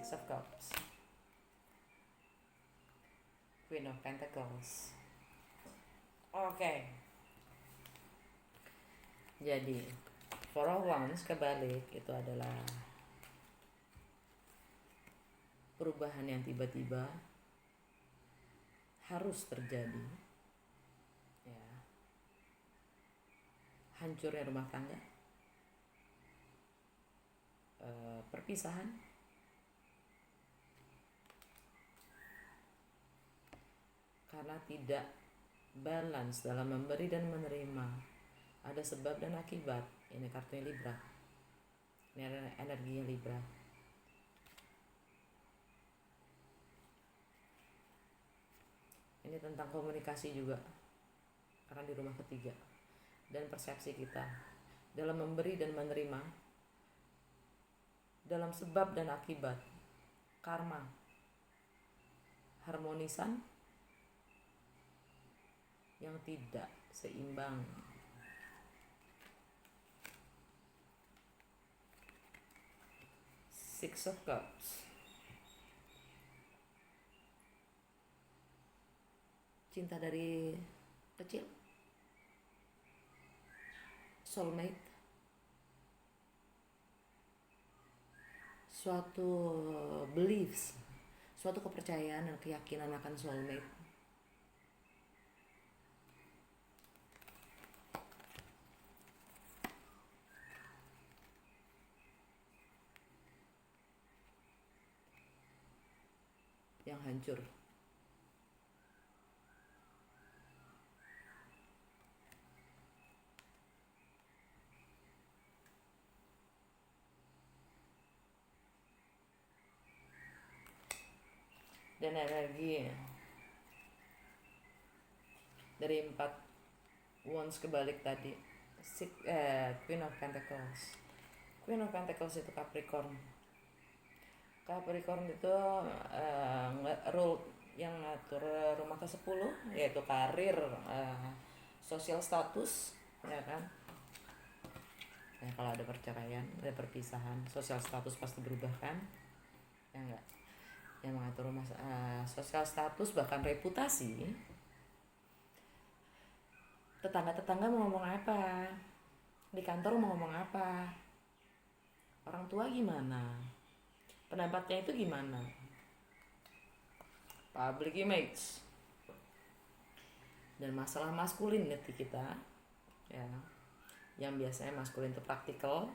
Six of Cups, Queen of Pentacles. Oke. Jadi Four of Wands kebalik itu adalah perubahan yang tiba-tiba harus terjadi, ya. Hancurnya rumah tangga, perpisahan, karena tidak balance dalam memberi dan menerima. Ada sebab dan akibat. Ini kartunya Libra, ini energinya Libra. Ini tentang komunikasi juga, karena di rumah ketiga, dan persepsi kita dalam memberi dan menerima, dalam sebab dan akibat, karma, harmonisan yang tidak seimbang. Six of Cups, cinta dari kecil, soulmate, suatu beliefs, suatu kepercayaan dan keyakinan akan soulmate. Yang hancur. Dan energi dari 4 Wands kebalik tadi, Queen of Pentacles. Queen of Pentacles itu Capricorn. Capricorn itu rule yang ngatur rumah ke-10, yaitu karir, sosial status, ya kan. Ya, kalau ada perceraian, ada perpisahan, sosial status pasti berubah kan, ya enggak. Yang mengatur rumah, sosial status, bahkan reputasi. Tetangga-tetangga mau ngomong apa, di kantor mau ngomong apa, orang tua gimana, pendapatnya itu gimana, public image, dan masalah maskulin nanti kita, ya, yang biasanya maskulin itu praktikal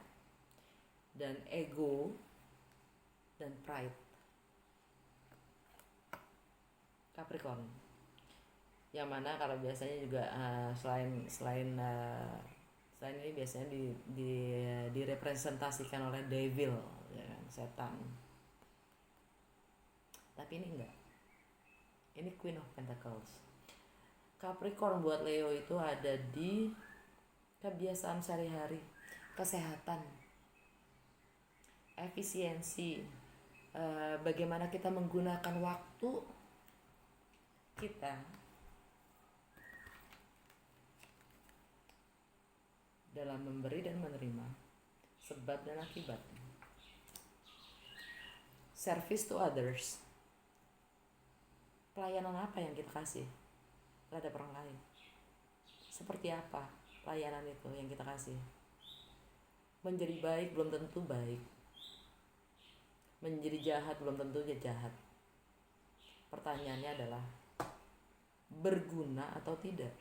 dan ego dan pride. Capricorn, yang mana kalau biasanya juga selain ini biasanya direpresentasikan oleh devil, ya, setan. Tapi ini enggak. Ini Queen of Pentacles. Capricorn buat Leo itu ada di kebiasaan sehari-hari, kesehatan, efisiensi, bagaimana kita menggunakan waktu kita dalam memberi dan menerima, sebab dan akibat, service to others. Pelayanan apa yang kita kasih terhadap orang lain? Seperti apa pelayanan itu yang kita kasih? Menjadi baik belum tentu baik, menjadi jahat belum tentu jahat. Pertanyaannya adalah berguna atau tidak.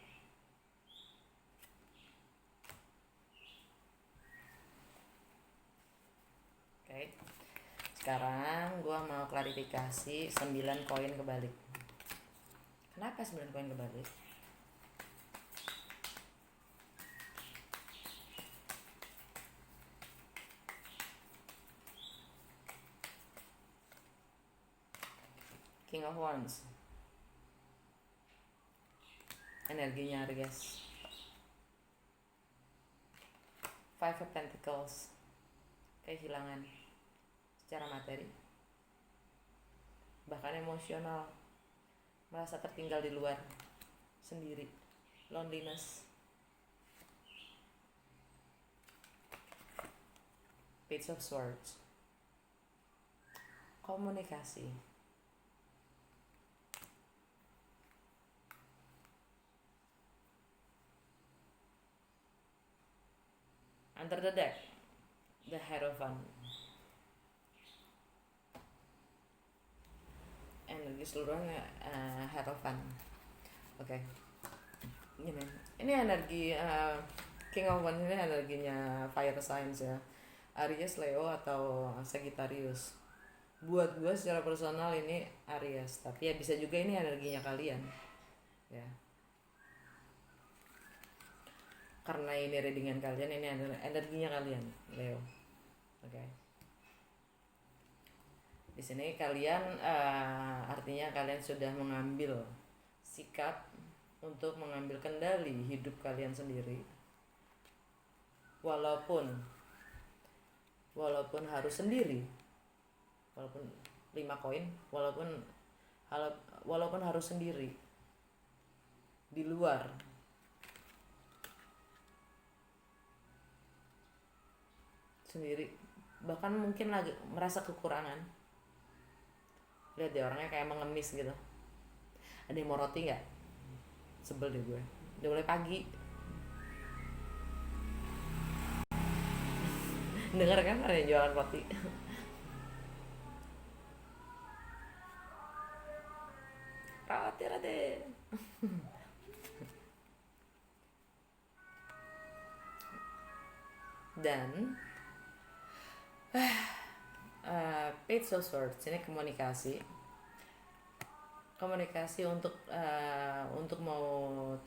Oke. Sekarang gue mau klarifikasi 9 koin kebalik. Kenapa 9 koin kebalik? King of Wands, energinya Aries. Five of Pentacles, kehilangan secara materi, bahkan emosional, merasa tertinggal di luar, sendiri, loneliness. Page of Swords, komunikasi. Under the deck, the Hierophant. Energi seluruhnya Hierophant. Oke. Ini energi King of Wands ini energinya fire signs ya. Aries, Leo atau Sagittarius. Buat gue secara personal ini Aries, tapi ya bisa juga ini energinya kalian. Ya. Karena ini readingan kalian, ini energinya kalian, Leo. Oke. Di sini kalian artinya kalian sudah mengambil sikap untuk mengambil kendali hidup kalian sendiri. Walaupun harus sendiri. Walaupun 5 koin, walaupun harus sendiri. Di luar sendiri, bahkan mungkin lagi merasa kekurangan. Lihat deh orangnya kayak mengemis gitu. Ada yang mau roti nggak? Sebel deh gue. Udah mulai pagi. Dengar kan ada yang jualan roti. Roti. Dan Page of Swords ini komunikasi untuk mau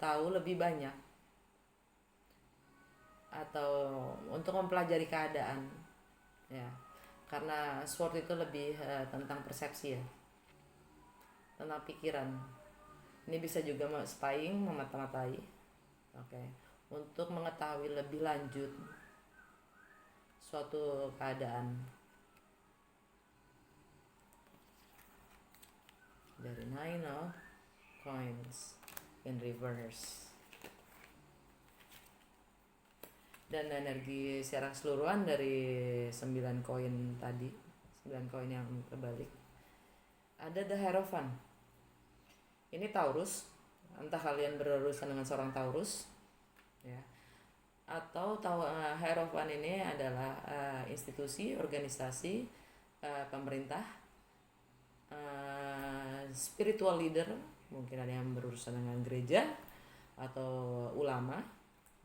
tahu lebih banyak atau untuk mempelajari keadaan ya, karena sword itu lebih tentang persepsi ya, tentang pikiran. Ini bisa juga spying, memata-matai, oke, untuk mengetahui lebih lanjut suatu keadaan. Dari 9 of Coins in reverse. Dan energi secara keseluruhan dari 9 koin tadi, 9 koin yang terbalik, ada the Hierophant. Ini Taurus, entah kalian berurusan dengan seorang Taurus ya, atau Hierophant ini adalah institusi, organisasi, pemerintah, spiritual leader, mungkin ada yang berurusan dengan gereja atau ulama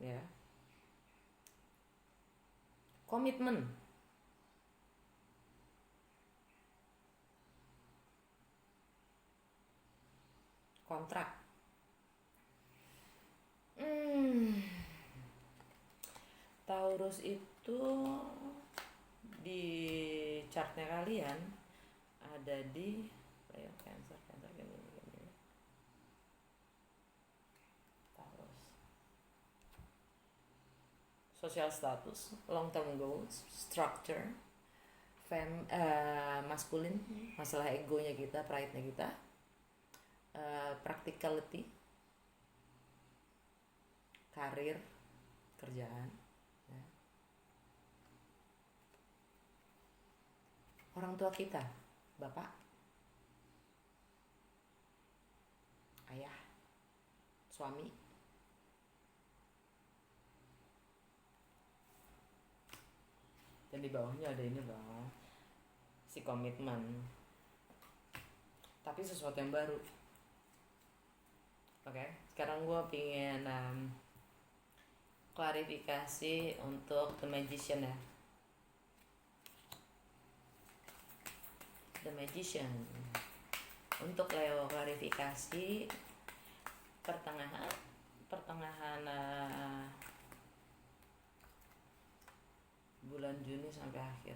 ya. Komitmen, kontrak. Taurus itu di chartnya kalian ada di Cancer gini. Taurus. Social status, long term goals, structure, maskulin, masalah egonya kita, pride-nya kita, practicality, karir, kerjaan ya. Orang tua kita, bapak, ayah, suami, dan di bawahnya ada ini loh, si komitmen, tapi sesuatu yang baru. Oke, sekarang gue pingin klarifikasi untuk The Magician ya. The Magician untuk Leo, klarifikasi pertengahan bulan Juni sampai akhir.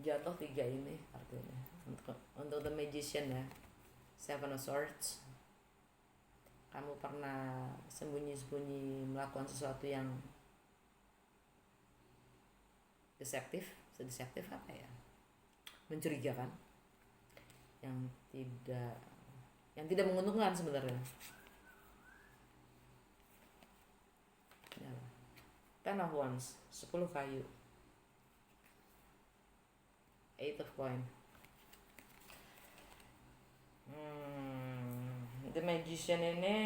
Jatuh 3 ini artinya untuk The Magician ya. 7 of Swords, kamu pernah sembunyi-sembunyi melakukan sesuatu yang deceptif apa ya, mencurigakan, yang tidak menguntungkan sebenarnya ya. Ten of Wands, 10 kayu. Eight of Coin. The Magician ini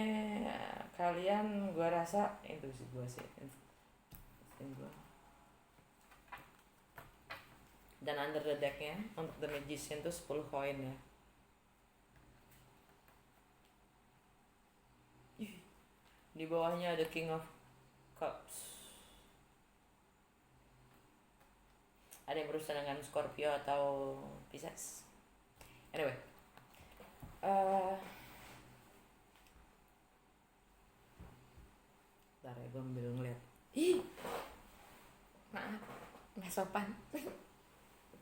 kalian, gue rasa intuisi gue sih, dan under the decknya untuk The Magician tuh 10 koin ya. Di bawahnya ada King of Cups. Ada yang berurusan dengan Scorpio atau Pisces. Anyway, bentar ya, gue ambil ngeliat. Maaf, nggak sopan.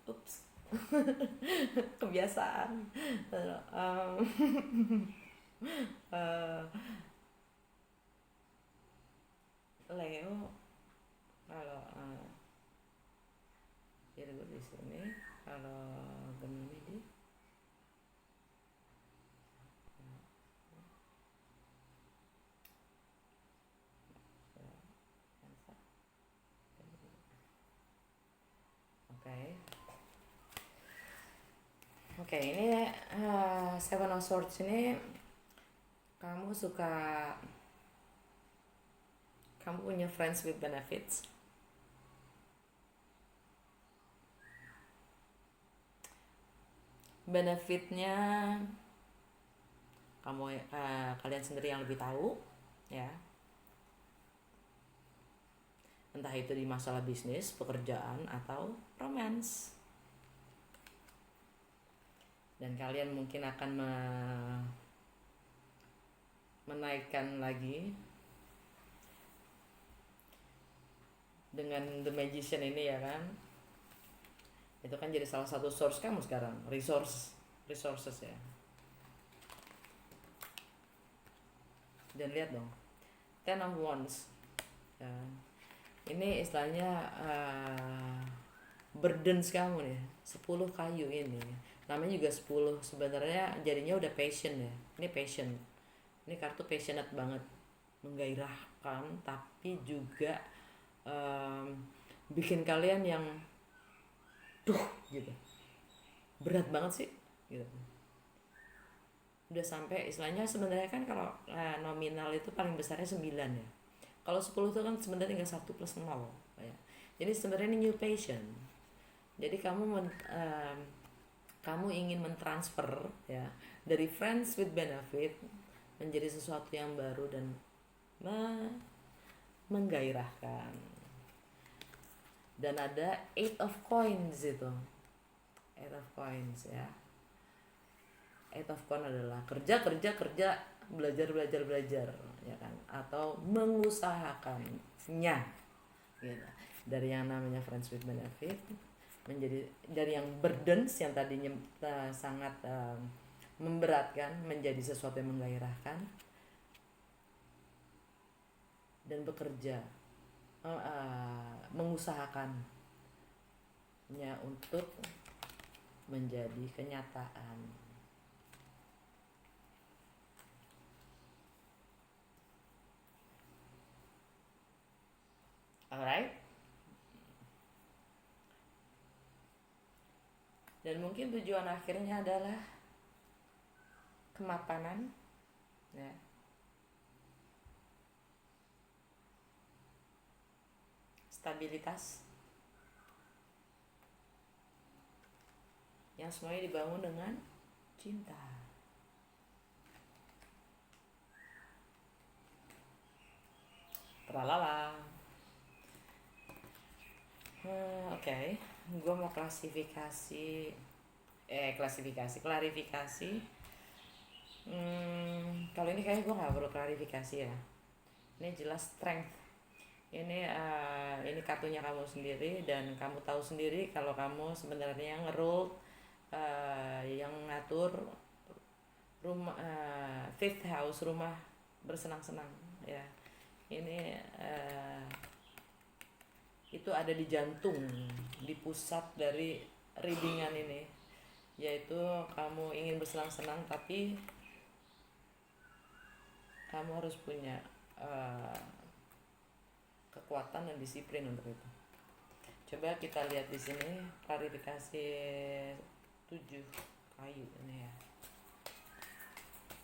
Ups. Kebiasaan. Leo, kalau Virgo di sini, kalau Gemini di Oke, ini Seven of Swords ini kamu punya friends with benefits. Benefitnya kalian sendiri yang lebih tahu ya, entah itu di masalah bisnis, pekerjaan, atau romance. Dan kalian mungkin akan menaikkan lagi dengan The Magician ini ya kan. Itu kan jadi salah satu source kamu sekarang, resources ya. Dan lihat dong, Ten of Wands ya. Ini istilahnya burdens kamu nih, 10 kayu ini. Namanya juga 10, sebenarnya jadinya udah passion ya. Ini passion. Ini kartu passionate banget, menggairahkan, tapi juga bikin kalian yang gitu. Berat banget sih gitu. Udah sampai istilahnya sebenarnya kan kalau nominal itu paling besarnya 9 ya. Kalau 10 itu kan sebenarnya tinggal 1 plus 0 ya. Jadi sebenarnya ini new passion. Jadi kamu ingin mentransfer ya dari friends with benefit menjadi sesuatu yang baru dan menggairahkan. Dan ada 8 of Coins itu. 8 of Coins ya. 8 of Coins adalah kerja, belajar ya kan, atau mengusahakannya gitu. Dari yang namanya friends with benefit menjadi dari yang burdens yang tadinya sangat memberatkan menjadi sesuatu yang menggairahkan, dan bekerja mengusahakannya untuk menjadi kenyataan. Alright. Dan mungkin tujuan akhirnya adalah kemapanan ya. Stabilitas. Yang semuanya dibangun dengan cinta. Tralala. Oke. Gue mau klarifikasi. Kalau ini kayaknya gue nggak perlu klarifikasi ya. Ini jelas strength. Ini kartunya kamu sendiri, dan kamu tahu sendiri kalau kamu sebenarnya ngerul yang ngatur rumah, fifth house, rumah bersenang-senang ya. Ini itu ada di jantung, di pusat dari readingan ini, yaitu kamu ingin bersenang-senang tapi kamu harus punya kekuatan dan disiplin untuk itu. Coba kita lihat di sini klarifikasi 7 kayu ini ya.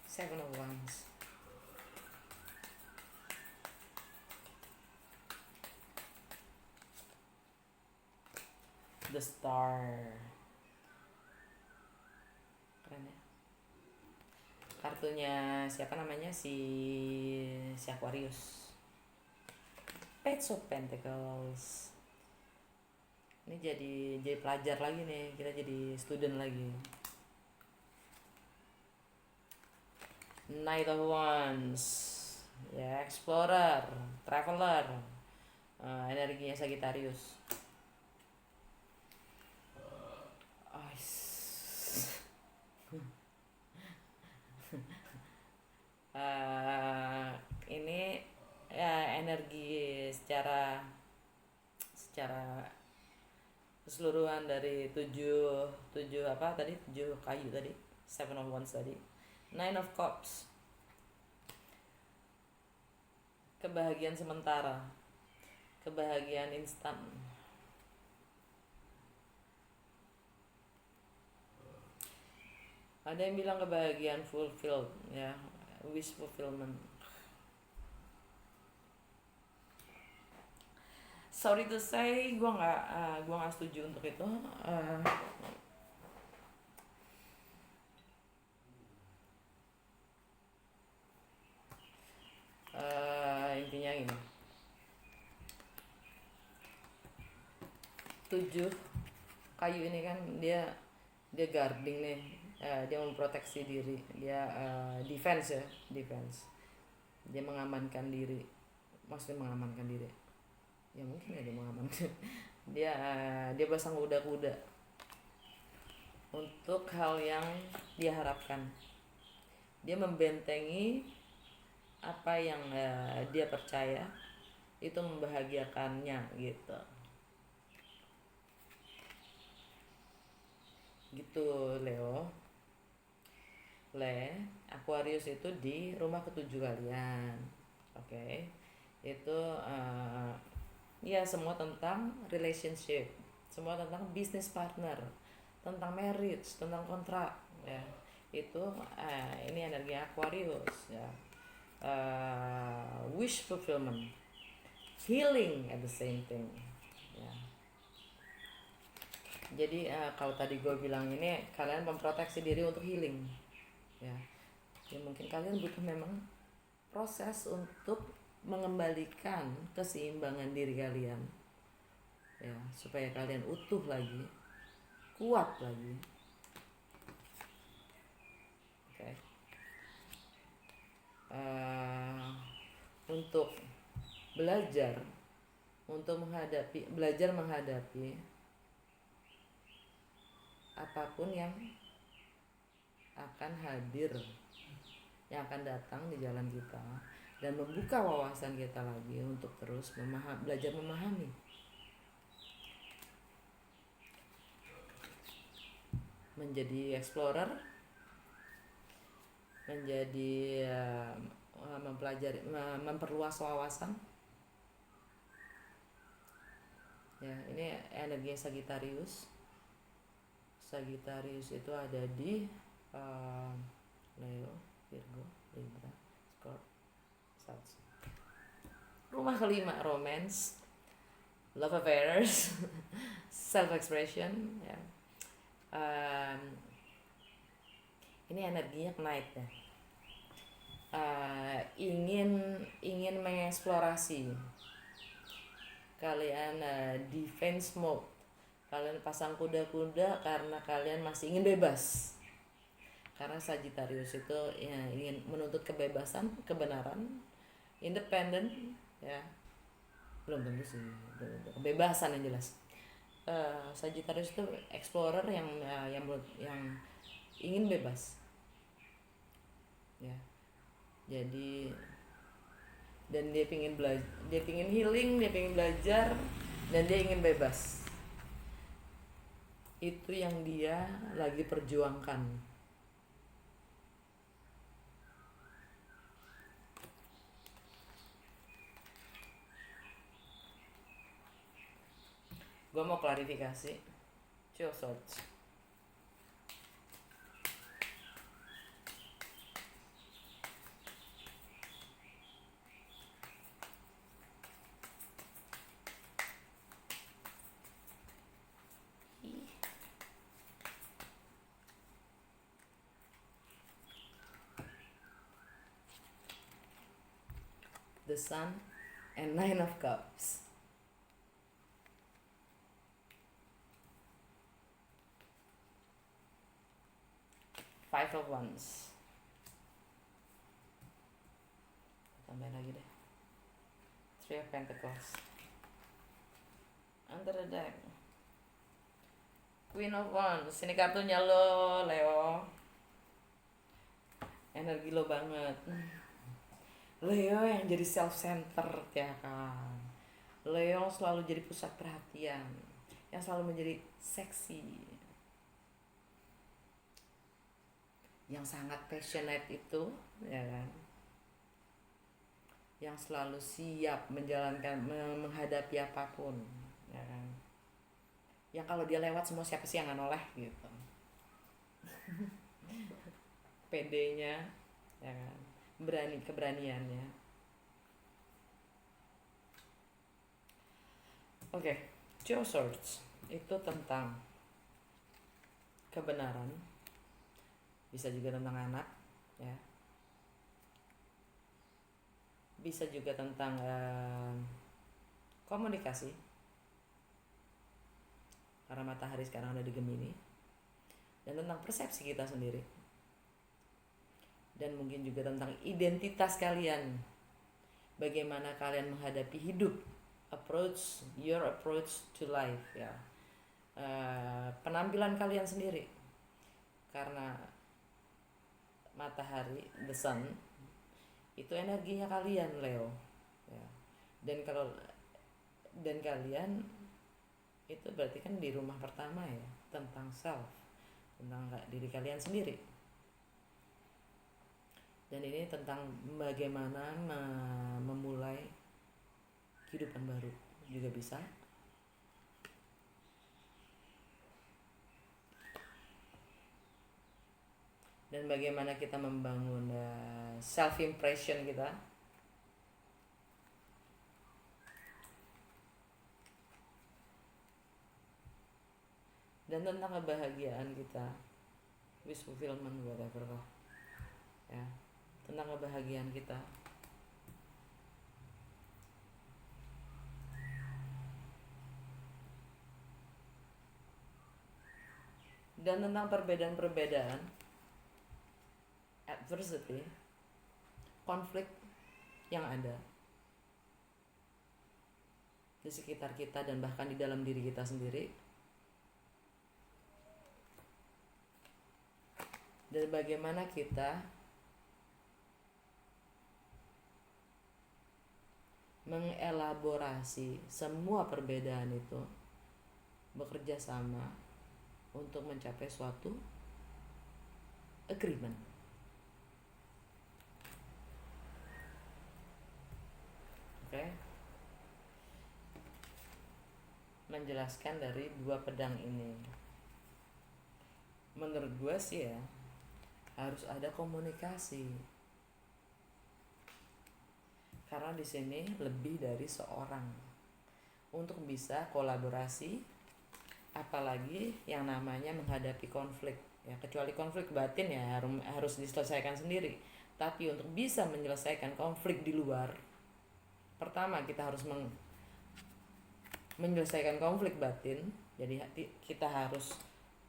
Seven of Wands. The Star. Keren ya. Kartunya siapa namanya, si Aquarius. Page of Pentacles. Ini jadi pelajar lagi nih, kita jadi student lagi. Knight of Wands, ya, explorer, traveler, energinya Sagittarius. Ini ya energi secara keseluruhan dari tujuh apa tadi, 7 kayu tadi, Seven of Wands tadi, Nine of Cups, kebahagiaan sementara, kebahagiaan instan. Ada yang bilang kebahagiaan fulfilled ya, wish fulfillment. Sorry to say, gue nggak setuju untuk itu. Intinya gini, 7 kayu ini kan dia guarding nih, dia memproteksi diri, dia defense ya, dia mengamankan diri, maksudnya mengamankan diri ya, mungkin ya dia mengamankan dia pasang kuda-kuda untuk hal yang dia harapkan, dia membentengi apa yang dia percaya itu membahagiakannya gitu Leo. Aquarius itu di rumah ke-7 kalian. Oke. Itu ya semua tentang relationship, semua tentang business partner, tentang marriage, tentang kontrak ya. Itu ini energi Aquarius ya. Wish fulfillment, healing at the same thing ya. Jadi kalau tadi gue bilang ini kalian memproteksi diri untuk healing ya. Mungkin kalian butuh memang proses untuk mengembalikan keseimbangan diri kalian ya, supaya kalian utuh lagi, kuat lagi. Oke. Untuk belajar menghadapi apapun yang akan hadir, yang akan datang di jalan kita, dan membuka wawasan kita lagi untuk terus belajar memahami. Menjadi explorer, menjadi mempelajari, memperluas wawasan. Ya, ini energi Sagittarius. Sagittarius itu ada di Leo, Virgo, Libra, Scorpio. Rumah kelima, romance, love affairs, self expression ya. Ini energinya Knight ya. Ingin mengeksplorasi. Kalian defense mode. Kalian pasang kuda-kuda karena kalian masih ingin bebas. Karena Sagittarius itu ya, ingin menuntut kebebasan, kebenaran, independen ya. Belum tentu sih, kebebasan yang jelas. Sagittarius itu explorer yang ingin bebas ya. Jadi dan dia pingin healing, dia pingin belajar, dan dia ingin bebas. Itu yang dia lagi perjuangkan. Gue mau klarifikasi. Chill Swords. The Sun and Nine of Cups. Five of Wands. Tambahin lagi deh. Three of Pentacles. Under the deck. Queen of Wands. Ini kartunya lo, Leo. Energi lo banget. Leo yang jadi self-centered ya kan. Leo selalu jadi pusat perhatian. Yang selalu menjadi seksi. Yang sangat passionate itu, ya kan. Yang selalu siap menjalankan, menghadapi apapun, ya kan. Yang kalau dia lewat semua siapa sih yang nggak noleh gitu. PD-nya, ya kan. Keberaniannya. Oke, Two of Swords itu tentang kebenaran, bisa juga tentang anak, ya. Bisa juga tentang komunikasi, karena matahari sekarang ada di Gemini, dan tentang persepsi kita sendiri, dan mungkin juga tentang identitas kalian, bagaimana kalian menghadapi hidup, your approach to life, ya. Penampilan kalian sendiri, karena matahari, the sun, itu energinya kalian, Leo, ya. Dan kalian itu berarti kan di rumah pertama, ya, tentang self, tentang diri kalian sendiri. Dan ini tentang bagaimana memulai kehidupan baru juga bisa. Dan bagaimana kita membangun self impression kita. Dan tentang kebahagiaan kita, wish fulfillment, whatever lah, ya, tentang kebahagiaan kita. Dan tentang perbedaan-perbedaan, adversity, konflik yang ada di sekitar kita dan bahkan di dalam diri kita sendiri. Dan bagaimana kita mengelaborasi semua perbedaan itu, bekerja sama untuk mencapai suatu agreement. Oke. Menjelaskan dari dua pedang ini. Menurut gue sih ya, harus ada komunikasi. Karena di sini lebih dari seorang untuk bisa kolaborasi, apalagi yang namanya menghadapi konflik, ya, kecuali konflik batin ya harus diselesaikan sendiri. Tapi untuk bisa menyelesaikan konflik di luar, pertama kita harus menyelesaikan konflik batin. Jadi kita harus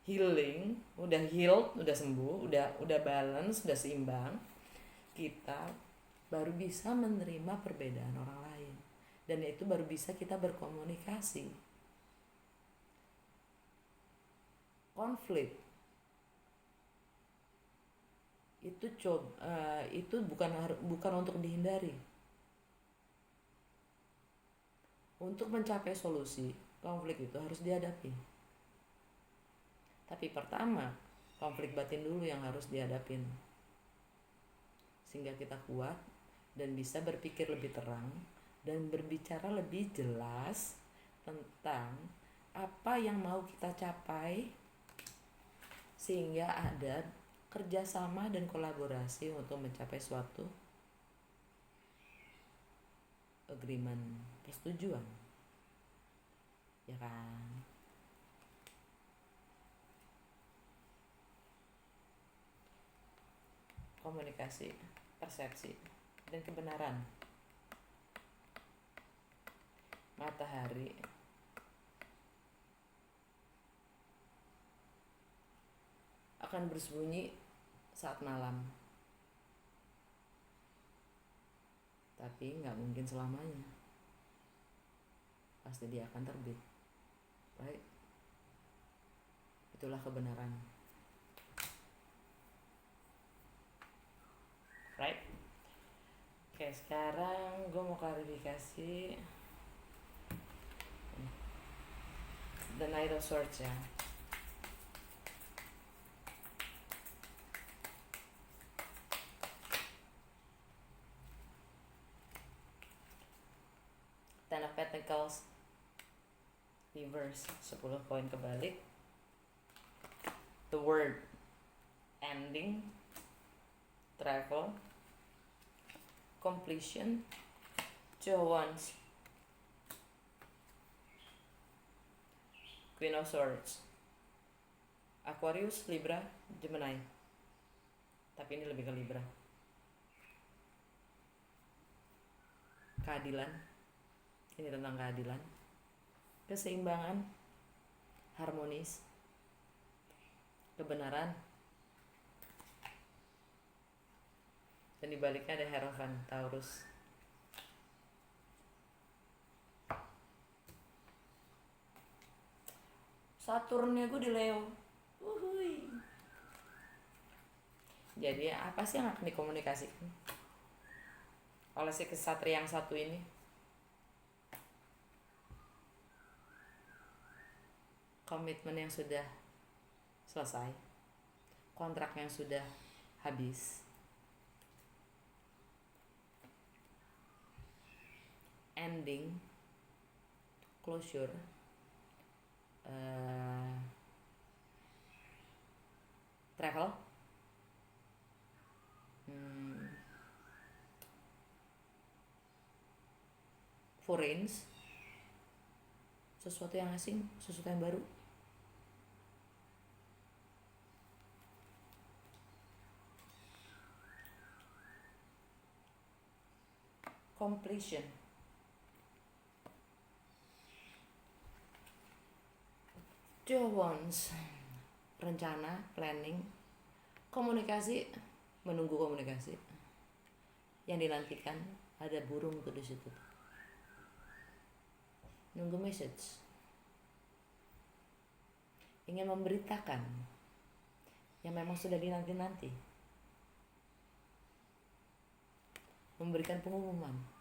healing, udah healed, udah sembuh, udah balance, udah seimbang, kita baru bisa menerima perbedaan orang lain, dan itu baru bisa kita berkomunikasi. Konflik itu bukan untuk dihindari. Untuk mencapai solusi konflik itu harus dihadapi. Tapi pertama, konflik batin dulu yang harus dihadapin. Sehingga kita kuat dan bisa berpikir lebih terang dan berbicara lebih jelas tentang apa yang mau kita capai, sehingga ada kerjasama dan kolaborasi untuk mencapai suatu agreement, persetujuan, ya kan? Komunikasi, persepsi, dan kebenaran. Matahari akan bersembunyi saat malam, tapi nggak mungkin selamanya. Pasti dia akan terbit, right? Itulah kebenaran, right? Oke, sekarang gue mau klarifikasi The Knight of Swords ya. Ten of Pentacles reverse, 10 poin kebalik. The word ending, travel, completion, Two of Wands, Queen of Swords, Aquarius, Libra, Gemini. Tapi ini lebih ke Libra. Keadilan, ini tentang keadilan, keseimbangan, harmonis, kebenaran, dan dibaliknya ada Hierophant, Taurus. Saturnnya gue di Leo. Uhuy. Jadi apa sih yang akan dikomunikasikan oleh si kesatria yang satu ini? Komitmen yang sudah selesai, kontrak yang sudah habis, ending, closure, travel, foreign, sesuatu yang asing, sesuatu yang baru. Completion, Two of Wands, rencana, planning, komunikasi, menunggu komunikasi yang dinantikan. Ada burung tuh di situ, nunggu message, ingin memberitakan yang memang sudah dinanti-nanti, memberikan pengumuman.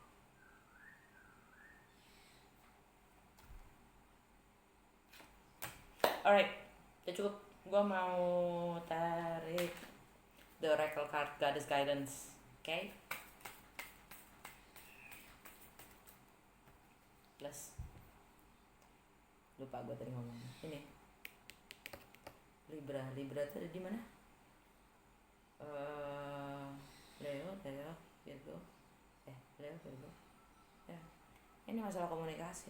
Alright, ya cukup. Gue mau tarik The Oracle card, Goddess Guidance. Okay? Plus, lupa gue tadi ngomong. Ini Libra tuh ada di mana? Leo, Virgo. Leo, Virgo. Ya. Ini masalah komunikasi.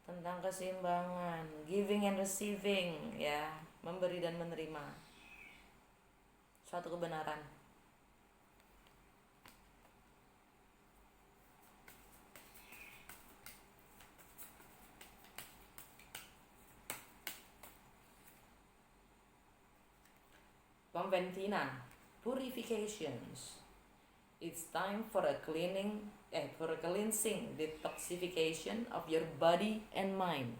Tentang keseimbangan, giving and receiving, ya, memberi dan menerima suatu kebenaran. Pemventinan, purifications. It's time for a cleansing, detoxification of your body and mind.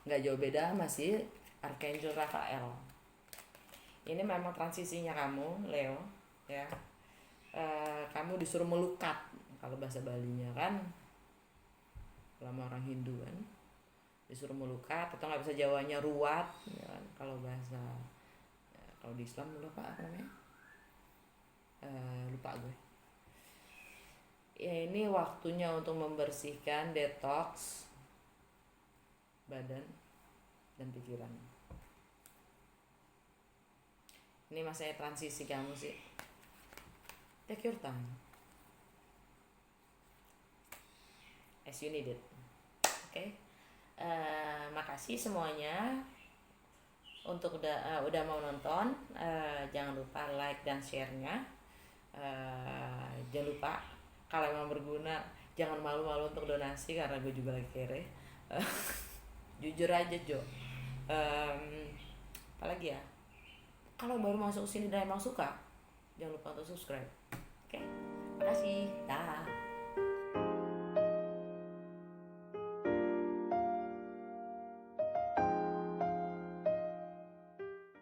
Nggak jauh beda, masih Archangel Raphael. Ini memang transisinya kamu, Leo, ya. Kamu disuruh melukat, kalau bahasa Balinya kan, kalau orang Hindu kan, disuruh melukat, atau nggak bisa Jawanya ruat, ya kan? Kalau bahasa, ya, kalau di Islam lupa apa namanya? Lupa gue. Ya, ini waktunya untuk membersihkan, detox, badan dan pikiran. Ini masanya transisi kamu sih. Take your time as you need it. Oke. Makasih semuanya untuk udah mau nonton. Jangan lupa like dan share-nya. Jangan lupa kalau emang berguna, jangan malu-malu untuk donasi karena gue juga lagi kere. Jujur aja Jo. Apalagi ya, kalau baru masuk sini dan emang suka, jangan lupa untuk subscribe. Oke, makasih. Dah.